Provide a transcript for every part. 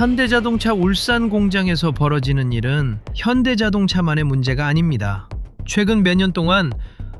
현대자동차 울산 공장에서 벌어지는 일은 현대자동차만의 문제가 아닙니다. 최근 몇 년 동안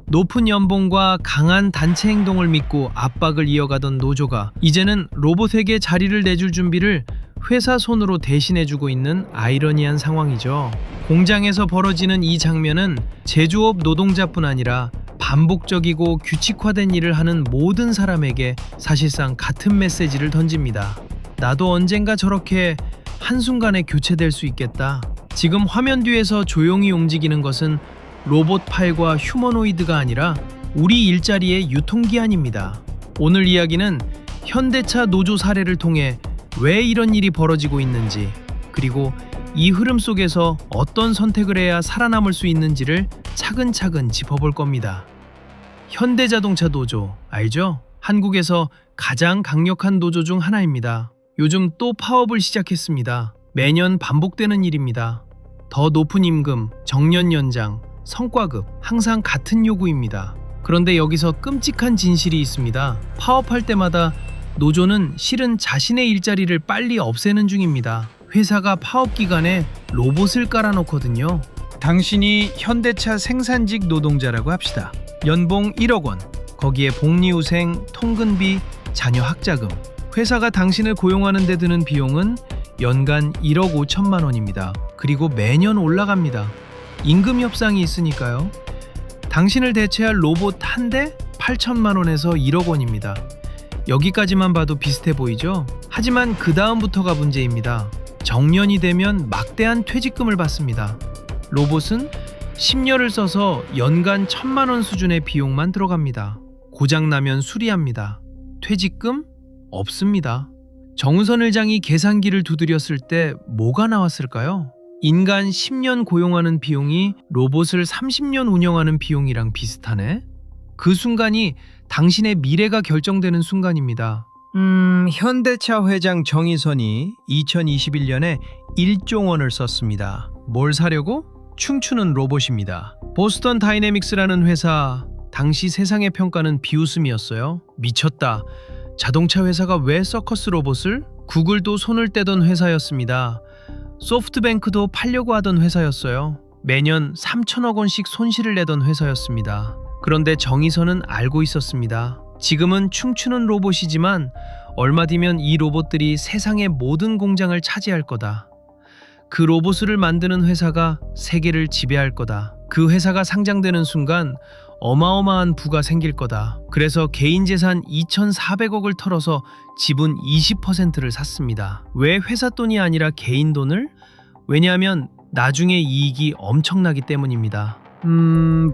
높은 연봉과 강한 단체 행동을 믿고 압박을 이어가던 노조가 이제는 로봇에게 자리를 내줄 준비를 회사 손으로 대신해주고 있는 아이러니한 상황이죠. 공장에서 벌어지는 이 장면은 제조업 노동자뿐 아니라 반복적이고 규칙화된 일을 하는 모든 사람에게 사실상 같은 메시지를 던집니다. 나도 언젠가 저렇게 한순간에 교체될 수 있겠다. 지금 화면 뒤에서 조용히 움직이는 것은 로봇 팔과 휴머노이드가 아니라 우리 일자리의 유통기한입니다. 오늘 이야기는 현대차 노조 사례를 통해 왜 이런 일이 벌어지고 있는지, 그리고 이 흐름 속에서 어떤 선택을 해야 살아남을 수 있는지를 차근차근 짚어볼 겁니다. 현대자동차 노조 알죠? 한국에서 가장 강력한 노조 중 하나입니다. 요즘 또 파업을 시작했습니다. 매년 반복되는 일입니다. 더 높은 임금, 정년 연장, 성과급, 항상 같은 요구입니다. 그런데 여기서 끔찍한 진실이 있습니다. 파업할 때마다 노조는 실은 자신의 일자리를 빨리 없애는 중입니다. 회사가 파업 기간에 로봇을 깔아놓거든요. 당신이 현대차 생산직 노동자라고 합시다. 연봉 1억 원, 거기에 복리후생, 통근비, 자녀 학자금. 회사가 당신을 고용하는 데 드는 비용은 연간 1억 5천만 원입니다. 그리고 매년 올라갑니다. 임금 협상이 있으니까요. 당신을 대체할 로봇 한 대 8천만 원에서 1억 원입니다. 여기까지만 봐도 비슷해 보이죠? 하지만 그 다음부터가 문제입니다. 정년이 되면 막대한 퇴직금을 받습니다. 로봇은 10년을 써서 연간 1,000만 원 수준의 비용만 들어갑니다. 고장나면 수리합니다. 퇴직금? 없습니다. 정우선 의장이 계산기를 두드렸을 때 뭐가 나왔을까요? 인간 10년 고용하는 비용이 로봇을 30년 운영하는 비용이랑 비슷하네? 그 순간이 당신의 미래가 결정되는 순간입니다. 현대차 회장 정의선이 2021년에 1조 원을 썼습니다. 뭘 사려고? 춤추는 로봇입니다. 보스턴 다이내믹스라는 회사, 당시 세상의 평가는 비웃음이었어요. 미쳤다. 자동차 회사가 왜 서커스 로봇을? 구글도 손을 떼던 회사였습니다. 소프트뱅크도 팔려고 하던 회사였어요. 매년 3천억 원씩 손실을 내던 회사였습니다. 그런데 정의선은 알고 있었습니다. 지금은 춤추는 로봇이지만 얼마 뒤면 이 로봇들이 세상의 모든 공장을 차지할 거다. 그 로봇을 만드는 회사가 세계를 지배할 거다. 그 회사가 상장되는 순간 어마어마한 부가 생길 거다. 그래서 개인 재산 2,400억을 털어서 지분 20%를 샀습니다. 왜 회사 돈이 아니라 개인 돈을? 왜냐하면 나중에 이익이 엄청나기 때문입니다.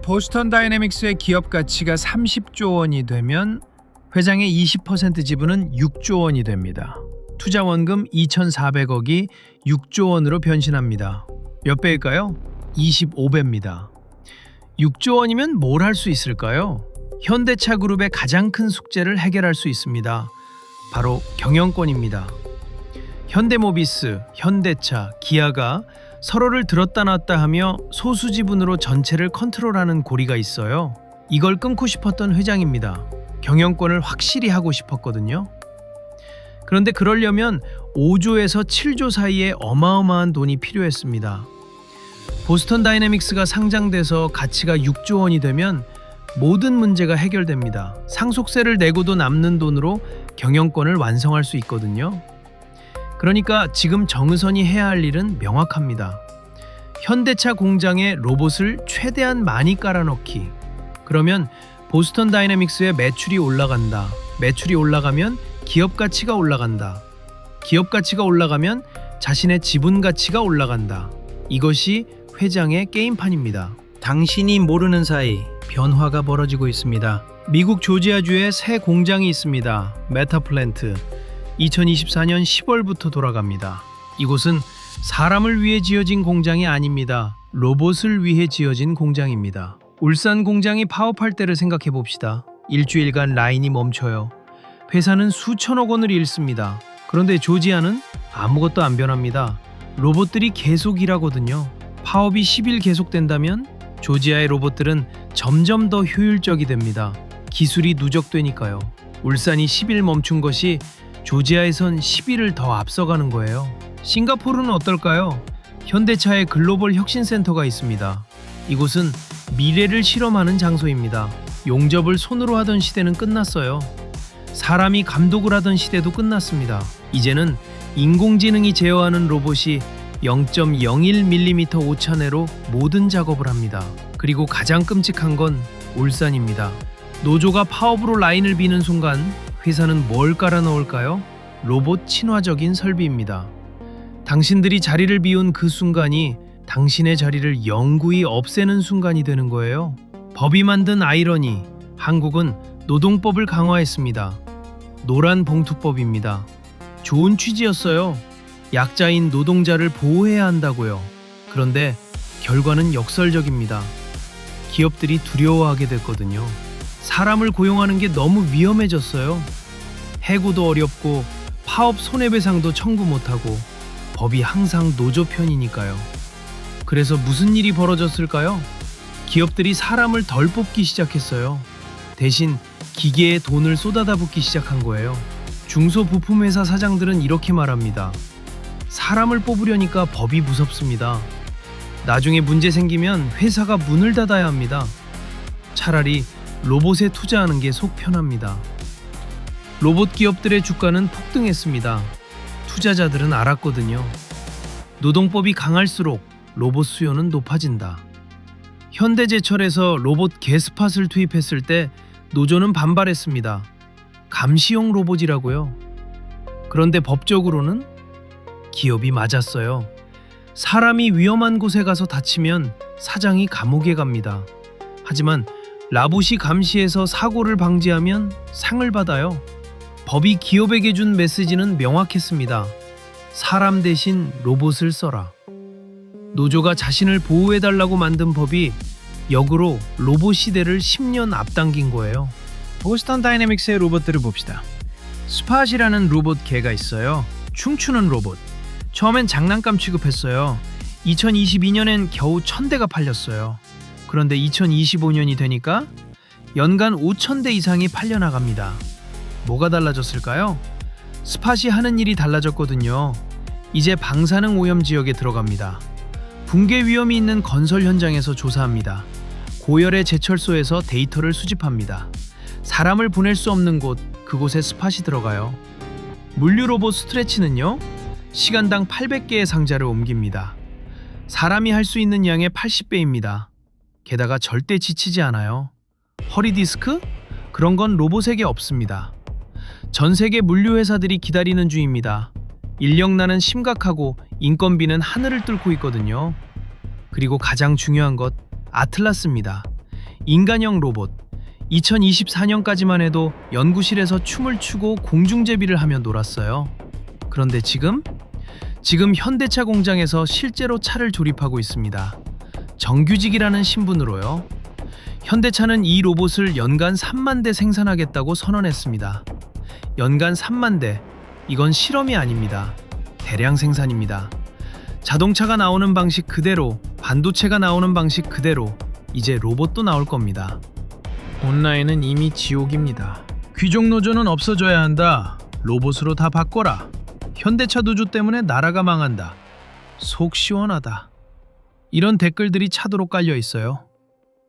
보스턴 다이내믹스의 기업 가치가 30조 원이 되면 회장의 20% 지분은 6조 원이 됩니다. 투자 원금 2,400억이 6조 원으로 변신합니다. 몇 배일까요? 25배입니다. 6조 원이면 뭘 할 수 있을까요? 현대차 그룹의 가장 큰 숙제를 해결할 수 있습니다. 바로 경영권입니다. 현대모비스, 현대차, 기아가 서로를 들었다 놨다 하며 소수 지분으로 전체를 컨트롤하는 고리가 있어요. 이걸 끊고 싶었던 회장입니다. 경영권을 확실히 하고 싶었거든요. 그런데 그러려면 5조에서 7조 사이에 어마어마한 돈이 필요했습니다. 보스턴 다이내믹스가 상장돼서 가치가 6조 원이 되면 모든 문제가 해결됩니다. 상속세를 내고도 남는 돈으로 경영권을 완성할 수 있거든요. 그러니까 지금 정의선이 해야 할 일은 명확합니다. 현대차 공장에 로봇을 최대한 많이 깔아넣기. 그러면 보스턴 다이내믹스의 매출이 올라간다. 매출이 올라가면 기업 가치가 올라간다. 기업 가치가 올라가면 자신의 지분 가치가 올라간다. 이것이 회장의 게임판입니다. 당신이 모르는 사이 변화가 벌어지고 있습니다. 미국 조지아주에 새 공장이 있습니다. 메타플랜트. 2024년 10월부터 돌아갑니다. 이곳은 사람을 위해 지어진 공장이 아닙니다. 로봇을 위해 지어진 공장입니다. 울산 공장이 파업할 때를 생각해 봅시다. 일주일간 라인이 멈춰요. 회사는 수천억 원을 잃습니다. 그런데 조지아는 아무것도 안 변합니다. 로봇들이 계속 일하거든요. 파업이 10일 계속된다면 조지아의 로봇들은 점점 더 효율적이 됩니다. 기술이 누적되니까요. 울산이 10일 멈춘 것이 조지아에선 10일을 더 앞서가는 거예요. 싱가포르는 어떨까요? 현대차의 글로벌 혁신센터가 있습니다. 이곳은 미래를 실험하는 장소입니다. 용접을 손으로 하던 시대는 끝났어요. 사람이 감독을 하던 시대도 끝났습니다. 이제는 인공지능이 제어하는 로봇이 0.01mm 오차내로 모든 작업을 합니다. 그리고 가장 끔찍한 건 울산입니다. 노조가 파업으로 라인을 비는 순간 회사는 뭘 깔아 넣을까요? 로봇 친화적인 설비입니다. 당신들이 자리를 비운 그 순간이 당신의 자리를 영구히 없애는 순간이 되는 거예요. 법이 만든 아이러니, 한국은 노동법을 강화했습니다. 노란 봉투법입니다. 좋은 취지였어요. 약자인 노동자를 보호해야 한다고요. 그런데 결과는 역설적입니다. 기업들이 두려워하게 됐거든요. 사람을 고용하는 게 너무 위험해졌어요. 해고도 어렵고 파업 손해배상도 청구 못하고 법이 항상 노조 편이니까요. 그래서 무슨 일이 벌어졌을까요? 기업들이 사람을 덜 뽑기 시작했어요. 대신 기계에 돈을 쏟아다 붓기 시작한 거예요. 중소부품회사 사장들은 이렇게 말합니다. 사람을 뽑으려니까 법이 무섭습니다. 나중에 문제 생기면 회사가 문을 닫아야 합니다. 차라리 로봇에 투자하는 게 속 편합니다. 로봇 기업들의 주가는 폭등했습니다. 투자자들은 알았거든요. 노동법이 강할수록 로봇 수요는 높아진다. 현대제철에서 로봇 게스팟을 투입했을 때 노조는 반발했습니다. 감시용 로봇이라고요. 그런데 법적으로는 기업이 맞았어요. 사람이 위험한 곳에 가서 다치면 사장이 감옥에 갑니다. 하지만 라봇이 감시해서 사고를 방지하면 상을 받아요. 법이 기업에게 준 메시지는 명확했습니다. 사람 대신 로봇을 써라. 노조가 자신을 보호해달라고 만든 법이 역으로 로봇 시대를 10년 앞당긴 거예요. 보스턴 다이내믹스의 로봇들을 봅시다. 스팟이라는 로봇 개가 있어요. 춤추는 로봇. 처음엔 장난감 취급했어요. 2022년엔 겨우 1000대가 팔렸어요. 그런데 2025년이 되니까 연간 5000대 이상이 팔려나갑니다. 뭐가 달라졌을까요? 스팟이 하는 일이 달라졌거든요. 이제 방사능 오염 지역에 들어갑니다. 붕괴 위험이 있는 건설 현장에서 조사합니다. 고열의 제철소에서 데이터를 수집합니다. 사람을 보낼 수 없는 곳, 그곳에 스팟이 들어가요. 물류 로봇 스트레치는요, 시간당 800개의 상자를 옮깁니다. 사람이 할 수 있는 양의 80배입니다. 게다가 절대 지치지 않아요. 허리 디스크? 그런 건 로봇에게 없습니다. 전 세계 물류 회사들이 기다리는 중입니다. 인력난은 심각하고 인건비는 하늘을 뚫고 있거든요. 그리고 가장 중요한 것, 아틀라스입니다. 인간형 로봇. 2024년까지만 해도 연구실에서 춤을 추고 공중제비를 하며 놀았어요. 그런데 지금 현대차 공장에서 실제로 차를 조립하고 있습니다. 정규직이라는 신분으로요. 현대차는 이 로봇을 연간 3만 대 생산하겠다고 선언했습니다. 연간 3만 대. 이건 실험이 아닙니다. 대량 생산입니다. 자동차가 나오는 방식 그대로, 반도체가 나오는 방식 그대로 이제 로봇도 나올 겁니다. 온라인은 이미 지옥입니다. 귀족 노조는 없어져야 한다. 로봇으로 다 바꿔라. 현대차 노조 때문에 나라가 망한다. 속 시원하다. 이런 댓글들이 차도로 깔려 있어요.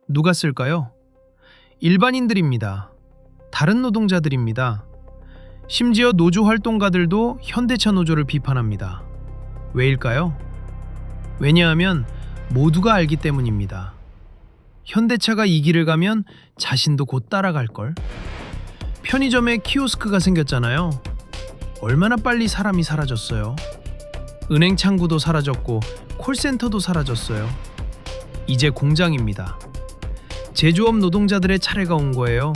누가 쓸까요? 일반인들입니다. 다른 노동자들입니다. 심지어 노조 활동가들도 현대차 노조를 비판합니다. 왜일까요? 왜냐하면 모두가 알기 때문입니다. 현대차가 이 길을 가면 자신도 곧 따라갈걸. 편의점에 키오스크가 생겼잖아요. 얼마나 빨리 사람이 사라졌어요. 은행 창구도 사라졌고 콜센터도 사라졌어요. 이제 공장입니다. 제조업 노동자들의 차례가 온 거예요.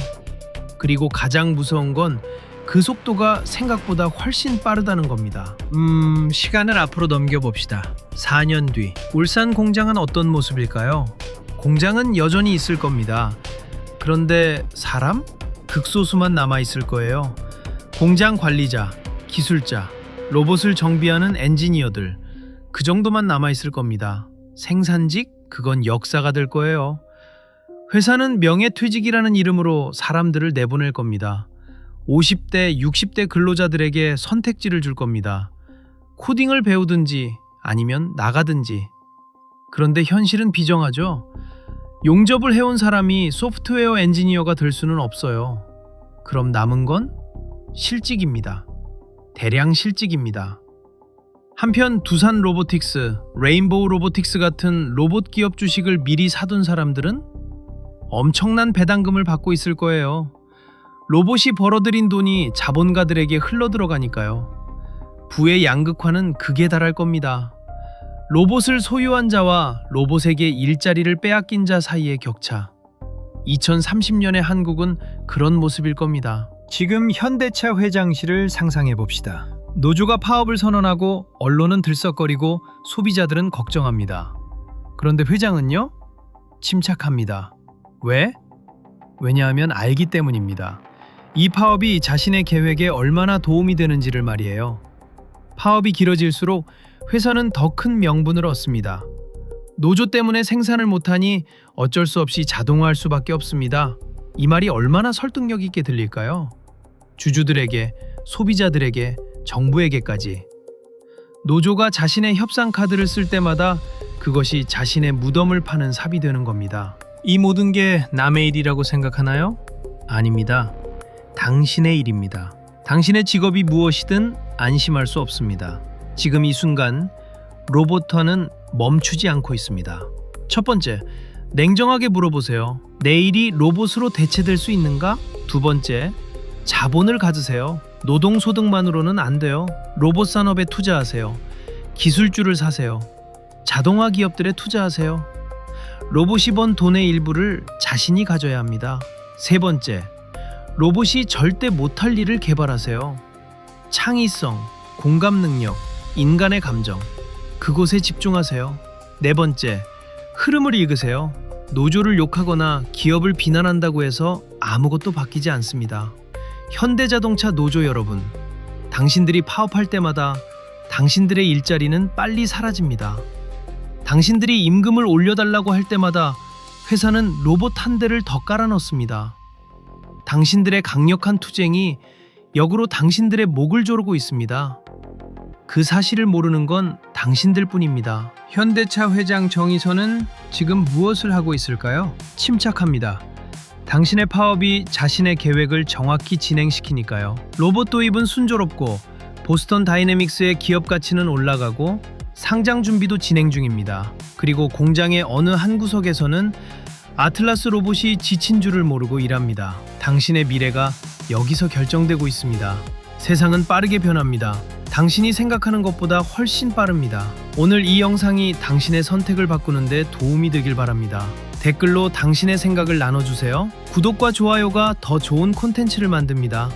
그리고 가장 무서운 건 그 속도가 생각보다 훨씬 빠르다는 겁니다. 시간을 앞으로 넘겨봅시다. 4년 뒤 울산 공장은 어떤 모습일까요? 공장은 여전히 있을 겁니다. 그런데 사람? 극소수만 남아있을 거예요. 공장 관리자, 기술자, 로봇을 정비하는 엔지니어들, 그 정도만 남아있을 겁니다. 생산직? 그건 역사가 될 거예요. 회사는 명예퇴직이라는 이름으로 사람들을 내보낼 겁니다. 50대, 60대 근로자들에게 선택지를 줄 겁니다. 코딩을 배우든지 아니면 나가든지. 그런데 현실은 비정하죠. 용접을 해온 사람이 소프트웨어 엔지니어가 될 수는 없어요. 그럼 남은 건 실직입니다. 대량 실직입니다. 한편 두산 로보틱스, 레인보우 로보틱스 같은 로봇 기업 주식을 미리 사둔 사람들은 엄청난 배당금을 받고 있을 거예요. 로봇이 벌어들인 돈이 자본가들에게 흘러들어가니까요. 부의 양극화는 극에 달할 겁니다. 로봇을 소유한 자와 로봇에게 일자리를 빼앗긴 자 사이의 격차. 2030년의 한국은 그런 모습일 겁니다. 지금 현대차 회장실을 상상해 봅시다. 노조가 파업을 선언하고 언론은 들썩거리고 소비자들은 걱정합니다. 그런데 회장은요? 침착합니다. 왜? 왜냐하면 알기 때문입니다. 이 파업이 자신의 계획에 얼마나 도움이 되는지를 말이에요. 파업이 길어질수록 회사는 더 큰 명분을 얻습니다. 노조 때문에 생산을 못하니 어쩔 수 없이 자동화할 수밖에 없습니다. 이 말이 얼마나 설득력 있게 들릴까요? 주주들에게, 소비자들에게, 정부에게까지. 노조가 자신의 협상 카드를 쓸 때마다 그것이 자신의 무덤을 파는 삽이 되는 겁니다. 이 모든 게 남의 일이라고 생각하나요? 아닙니다. 당신의 일입니다. 당신의 직업이 무엇이든 안심할 수 없습니다. 지금 이 순간 로봇화는 멈추지 않고 있습니다. 첫 번째, 냉정하게 물어보세요. 내일이 로봇으로 대체될 수 있는가? 두 번째, 자본을 가지세요. 노동소득만으로는 안 돼요. 로봇 산업에 투자하세요. 기술주를 사세요. 자동화 기업들에 투자하세요. 로봇이 번 돈의 일부를 자신이 가져야 합니다. 세 번째, 로봇이 절대 못할 일을 개발하세요. 창의성, 공감 능력, 인간의 감정, 그곳에 집중하세요. 네 번째, 흐름을 읽으세요. 노조를 욕하거나 기업을 비난한다고 해서 아무것도 바뀌지 않습니다. 현대자동차 노조 여러분, 당신들이 파업할 때마다 당신들의 일자리는 빨리 사라집니다. 당신들이 임금을 올려달라고 할 때마다 회사는 로봇 한 대를 더 깔아 넣습니다. 당신들의 강력한 투쟁이 역으로 당신들의 목을 조르고 있습니다. 그 사실을 모르는 건 당신들 뿐입니다. 현대차 회장 정의선은 지금 무엇을 하고 있을까요? 침착합니다. 당신의 파업이 자신의 계획을 정확히 진행시키니까요. 로봇 도입은 순조롭고 보스턴 다이내믹스의 기업 가치는 올라가고 상장 준비도 진행 중입니다. 그리고 공장의 어느 한 구석에서는 아틀라스 로봇이 지친 줄을 모르고 일합니다. 당신의 미래가 여기서 결정되고 있습니다. 세상은 빠르게 변합니다. 당신이 생각하는 것보다 훨씬 빠릅니다. 오늘 이 영상이 당신의 선택을 바꾸는데 도움이 되길 바랍니다. 댓글로 당신의 생각을 나눠주세요. 구독과 좋아요가 더 좋은 콘텐츠를 만듭니다.